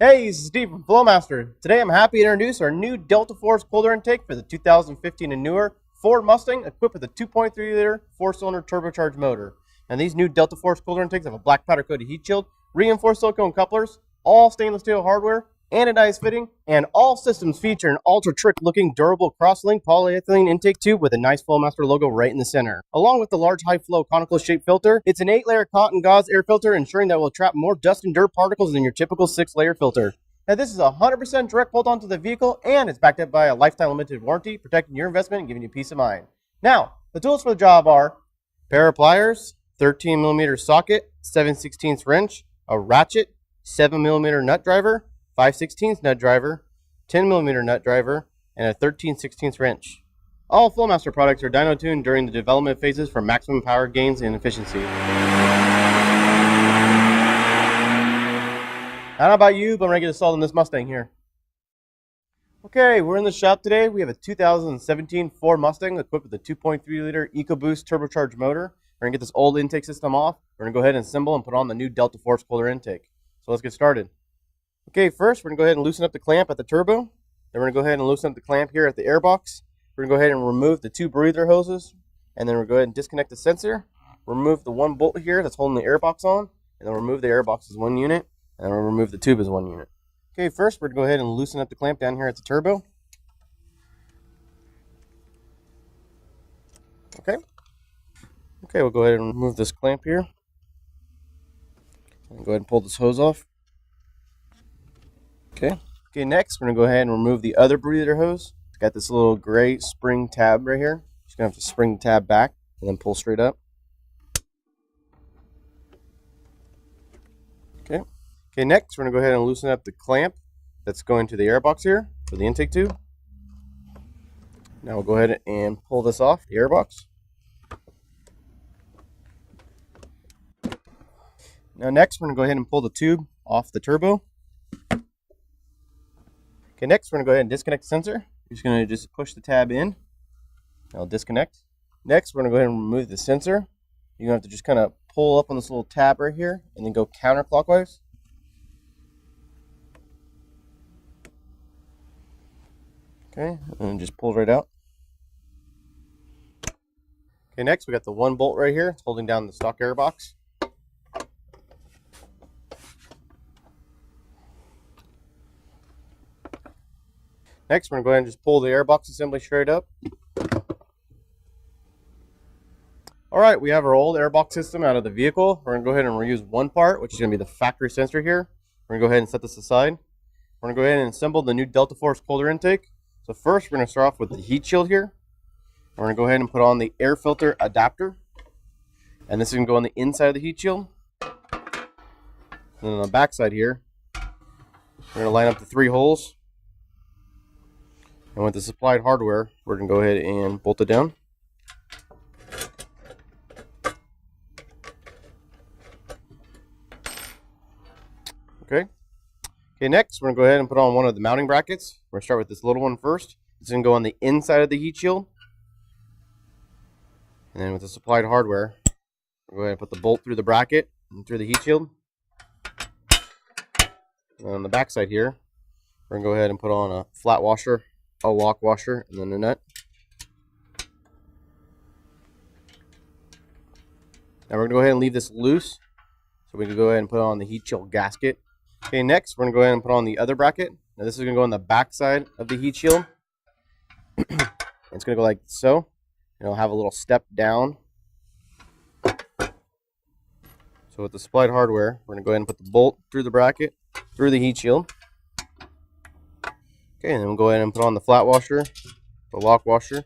Hey, this is Steve from Flowmaster. Today I'm happy to introduce our new Delta Force cooler intake for the 2015 and newer Ford Mustang equipped with a 2.3-liter four-cylinder turbocharged motor. And these new Delta Force cooler intakes have a black powder coated heat shield, reinforced silicone couplers, all stainless steel hardware, anodized fitting, and all systems feature an ultra-trick looking durable cross-linked polyethylene intake tube with a nice Flowmaster logo right in the center. Along with the large high-flow conical shaped filter, it's an 8-layer cotton gauze air filter ensuring that it will trap more dust and dirt particles than your typical 6-layer filter. Now this is a 100% direct bolt onto the vehicle and it's backed up by a lifetime limited warranty protecting your investment and giving you peace of mind. Now, the tools for the job are pair of pliers, 13mm socket, 7/16 wrench, a ratchet, 7mm nut driver, 5/16 nut driver, 10mm nut driver, and a 13/16 wrench. All Flowmaster products are dyno tuned during the development phases for maximum power gains and efficiency. I don't know about you, but I'm ready to get installed in this Mustang here. Okay, we're in the shop today. We have a 2017 Ford Mustang equipped with a 2.3-liter EcoBoost turbocharged motor. We're going to get this old intake system off. We're going to go ahead and assemble and put on the new Delta Force cooler intake. So let's get started. Okay, first we're going to go ahead and loosen up the clamp at the turbo. Then we're going to go ahead and loosen up the clamp here at the airbox. We're going to go ahead and remove the two breather hoses. And then we're going to go ahead and disconnect the sensor. Remove the one bolt here that's holding the airbox on. And then remove the airbox as one unit. And then we'll remove the tube as one unit. Okay, first we're going to go ahead and loosen up the clamp down here at the turbo. Okay, we'll go ahead and remove this clamp here. And go ahead and pull this hose off. Okay, next we're going to go ahead and remove the other breather hose. It's got this little gray spring tab right here. Just going to have to spring the tab back and then pull straight up. Okay, next we're going to go ahead and loosen up the clamp that's going to the airbox here for the intake tube. Now we'll go ahead and pull this off the airbox. Now next we're going to go ahead and pull the tube off the turbo. Okay, next we're going to go ahead and disconnect the sensor. You're just going to push the tab in. It'll disconnect. Next we're going to go ahead and remove the sensor. You're going to have to just kind of pull up on this little tab right here and then go counterclockwise. Okay, and just pull right out. Okay, next we got the one bolt right here. It's holding down the stock airbox. Next, we're going to go ahead and just pull the airbox assembly straight up. Alright, we have our old airbox system out of the vehicle. We're going to go ahead and reuse one part, which is going to be the factory sensor here. We're going to go ahead and set this aside. We're going to go ahead and assemble the new Delta Force cooler intake. So first, we're going to start off with the heat shield here. We're going to go ahead and put on the air filter adapter. And this is going to go on the inside of the heat shield. And then on the back side here, we're going to line up the 3 holes. And with the supplied hardware, we're going to go ahead and bolt it down. Okay, next we're going to go ahead and put on one of the mounting brackets. We're going to start with this little one first. It's going to go on the inside of the heat shield. And then with the supplied hardware, we're going to put the bolt through the bracket and through the heat shield. And on the back side here, we're going to go ahead and put on a flat washer, a lock washer, and then a nut. Now we're going to go ahead and leave this loose so we can go ahead and put on the heat shield gasket. Okay, next we're going to go ahead and put on the other bracket. Now this is going to go on the back side of the heat shield. It's going to go like so. And it'll have a little step down. So with the supplied hardware, we're going to go ahead and put the bolt through the bracket, through the heat shield. Okay, and then we'll go ahead and put on the flat washer, the lock washer,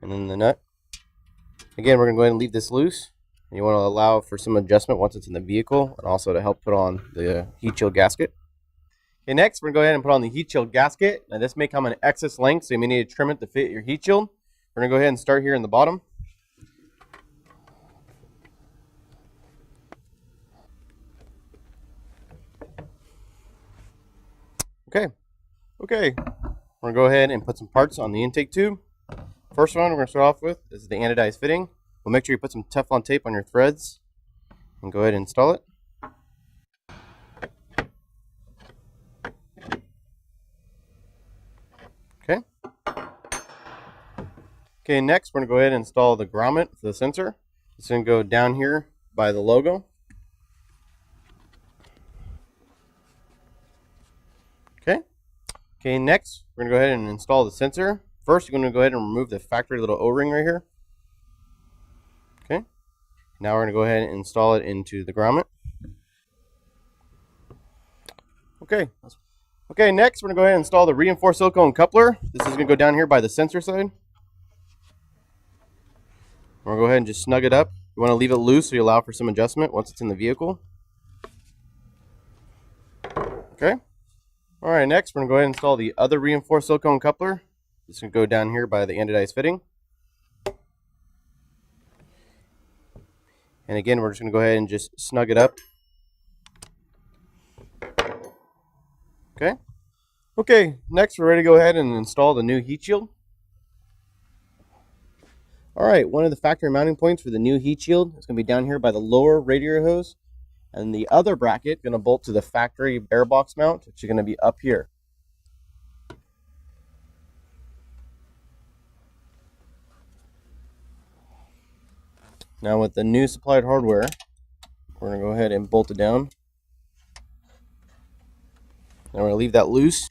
and then the nut. Again, we're going to go ahead and leave this loose. And you want to allow for some adjustment once it's in the vehicle, and also to help put on the heat shield gasket. Okay, next we're going to go ahead and put on the heat shield gasket. Now this may come in excess length, so you may need to trim it to fit your heat shield. We're going to go ahead and start here in the bottom. Okay. We're going to go ahead and put some parts on the intake tube. First one we're going to start off with is the anodized fitting. We'll make sure you put some Teflon tape on your threads and go ahead and install it. Okay, next we're going to go ahead and install the grommet for the sensor. It's going to go down here by the logo. Okay, next we're going to go ahead and install the sensor. First, you're going to go ahead and remove the factory little O-ring right here. Okay, now we're going to go ahead and install it into the grommet. Okay, next we're going to go ahead and install the reinforced silicone coupler. This is going to go down here by the sensor side. We're going to go ahead and just snug it up. You want to leave it loose so you allow for some adjustment once it's in the vehicle. Okay. All right, next we're going to go ahead and install the other reinforced silicone coupler. This is going to go down here by the anodized fitting. And again, we're just going to go ahead and just snug it up. Okay, next we're ready to go ahead and install the new heat shield. All right, one of the factory mounting points for the new heat shield is going to be down here by the lower radiator hose. And the other bracket is going to bolt to the factory air box mount, which is going to be up here. Now with the new supplied hardware, we're going to go ahead and bolt it down. Now we're going to leave that loose.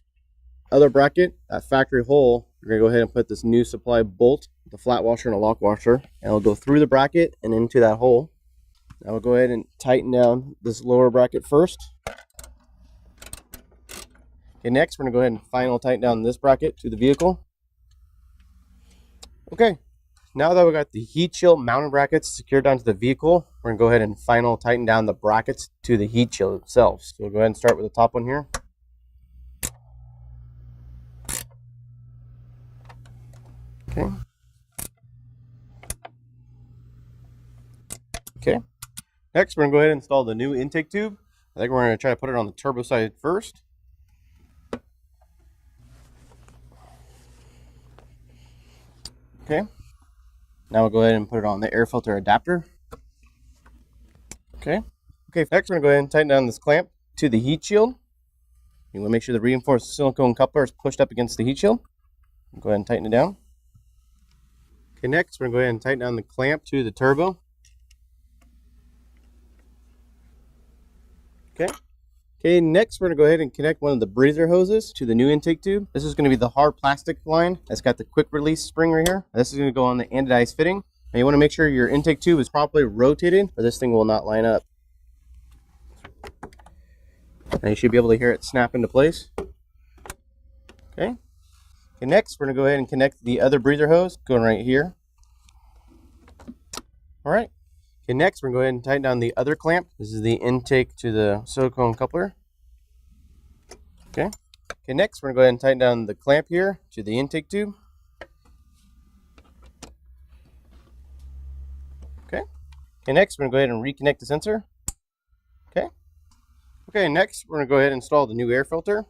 Other bracket, that factory hole, we're going to go ahead and put this new supply bolt, the flat washer and a lock washer, and it'll go through the bracket and into that hole. Now we'll go ahead and tighten down this lower bracket first. Okay, next we're going to go ahead and final tighten down this bracket to the vehicle. Okay, now that we got the heat shield mounting brackets secured down to the vehicle, we're going to go ahead and final tighten down the brackets to the heat shield itself. So we'll go ahead and start with the top one here. Okay. Next, we're going to go ahead and install the new intake tube. I think we're going to try to put it on the turbo side first. Okay. Now we'll go ahead and put it on the air filter adapter. Okay. Next, we're going to go ahead and tighten down this clamp to the heat shield. You want to make sure the reinforced silicone coupler is pushed up against the heat shield. Go ahead and tighten it down. Okay, next, we're going to go ahead and tighten down the clamp to the turbo. Okay, next we're going to go ahead and connect one of the breather hoses to the new intake tube. This is going to be the hard plastic line that's got the quick release spring right here. This is going to go on the anodized fitting. And you want to make sure your intake tube is properly rotated or this thing will not line up. And you should be able to hear it snap into place. Okay, next we're going to go ahead and connect the other breather hose going right here. All right. Okay, next we're going to go ahead and tighten down the other clamp. This is the intake to the silicone coupler. Okay, next we're going to go ahead and tighten down the clamp here to the intake tube. Okay, next we're going to go ahead and reconnect the sensor. Okay, next we're going to go ahead and install the new air filter.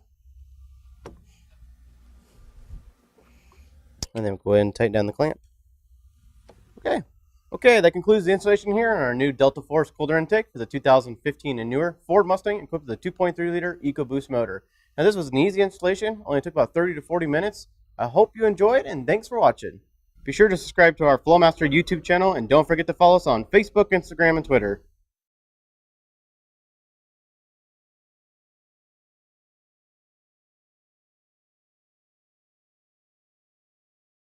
And then we'll go ahead and tighten down the clamp. Okay, that concludes the installation here on our new Delta Force cold air intake for the 2015 and newer Ford Mustang equipped with a 2.3-liter EcoBoost motor. Now this was an easy installation, only took about 30 to 40 minutes. I hope you enjoyed and thanks for watching. Be sure to subscribe to our Flowmaster YouTube channel and don't forget to follow us on Facebook, Instagram, and Twitter.